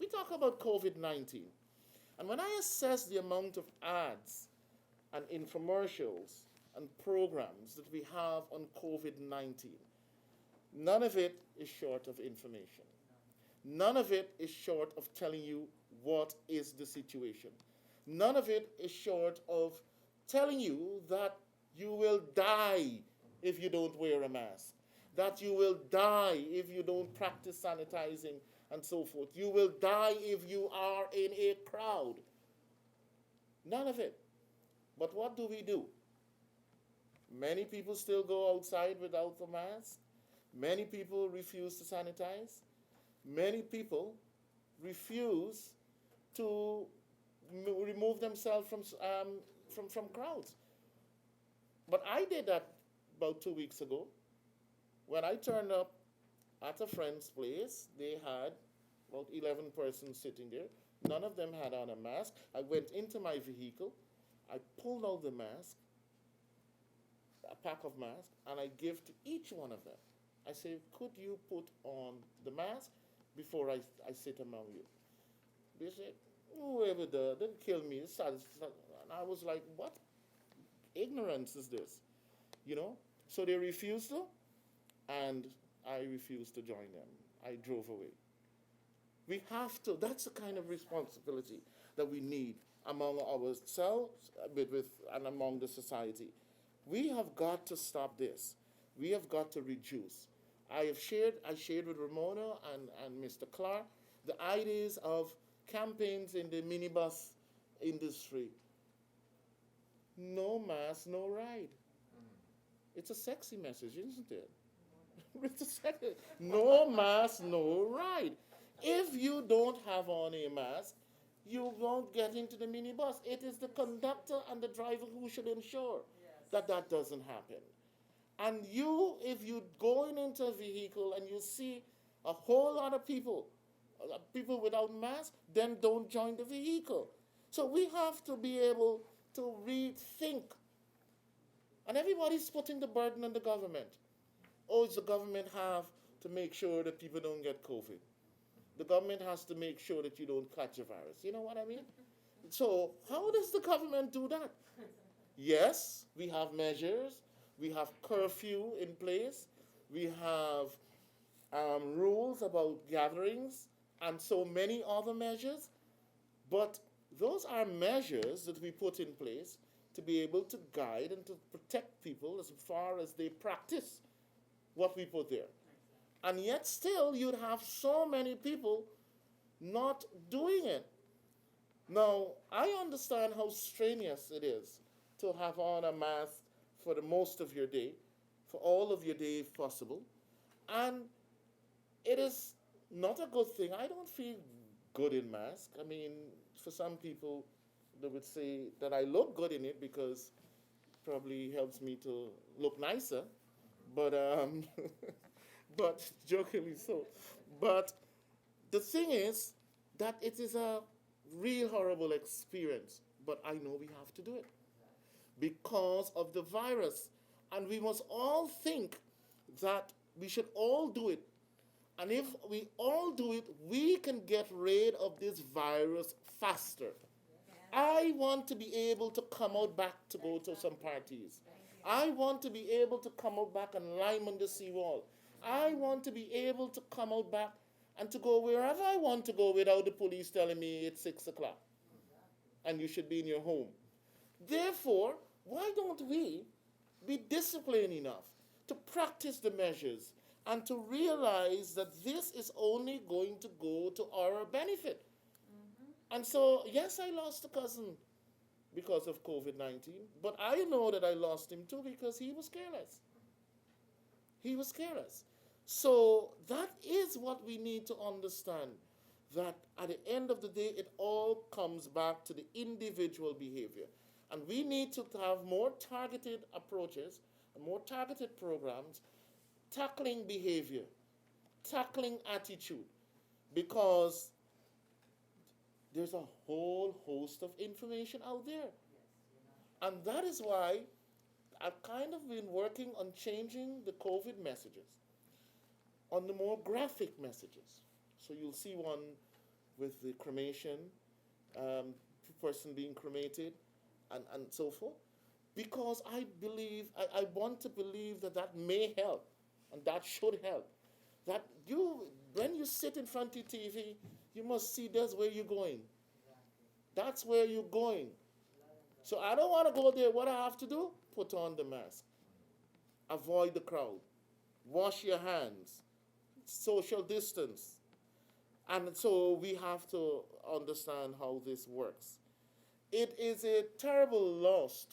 we talk about COVID-19. And when I assess the amount of ads and infomercials and programs that we have on COVID-19, none of it is short of information. None of it is short of telling you what is the situation. None of it is short of telling you that you will die if you don't wear a mask, that you will die if you don't practice sanitizing and so forth. You will die if you are in a crowd. None of it. But what do we do? Many people still go outside without a mask. Many people refuse to sanitize. Many people refuse to remove themselves from crowds. But I did that about 2 weeks ago. When I turned up at a friend's place, they had about 11 persons sitting there. None of them had on a mask. I went into my vehicle. I pulled out the mask, a pack of masks, and I gave to each one of them. I said, could you put on the mask before I sit among you? They said, whoever does, they'll kill me. And I was like, what ignorance is this? You know? So they refused to, and I refused to join them. I drove away. We have to, that's the kind of responsibility that we need among ourselves and among the society. We have got to stop this. We have got to reduce. I shared with Ramona and Mr. Clark the ideas of campaigns in the minibus industry. No mask, no ride. It's a sexy message, isn't it? It's a sexy. No mask, no ride. If you don't have on a mask, you won't get into the minibus. It is the conductor and the driver who should ensure that that doesn't happen. And you, if you're going into a vehicle and you see a whole lot of people without masks, then don't join the vehicle. So we have to be able to rethink. And everybody's putting the burden on the government. Oh, does the government have to make sure that people don't get COVID? The government has to make sure that you don't catch a virus. You know what I mean? So how does the government do that? Yes, we have measures. We have curfew in place. We have rules about gatherings and so many other measures. But those are measures that we put in place to be able to guide and to protect people as far as they practice what we put there. And yet still you'd have so many people not doing it. Now, I understand how strenuous it is to have on a mask for the most of your day, for all of your day if possible. And it is not a good thing. I don't feel good in mask. I mean, for some people, they would say that I look good in it because it probably helps me to look nicer. But but jokingly so. But the thing is that it is a real horrible experience. But I know we have to do it because of the virus. And we must all think that we should all do it. And if we all do it, we can get rid of this virus faster. I want to be able to come out back to go to some parties. I want to be able to come out back and climb on the seawall. I want to be able to come out back and to go wherever I want to go without the police telling me it's 6 o'clock and you should be in your home. Therefore, why don't we be disciplined enough to practice the measures and to realize that this is only going to go to our benefit? And so, yes, I lost a cousin because of COVID-19, but I know that I lost him too because he was careless. He was careless. So that is what we need to understand, that at the end of the day, it all comes back to the individual behavior. And we need to have more targeted approaches and more targeted programs tackling behavior, tackling attitude, because there's a whole host of information out there. And that is why I've kind of been working on changing the COVID messages on the more graphic messages. So you'll see one with the cremation, um, person being cremated, and so forth. Because I believe, I want to believe that that may help, and that should help. That you, when you sit in front of TV, you must see that's where you're going. That's where you're going. So I don't want to go there. What I have to do? Put on the mask. Avoid the crowd. Wash your hands. Social distance. And so we have to understand how this works. It is a terrible loss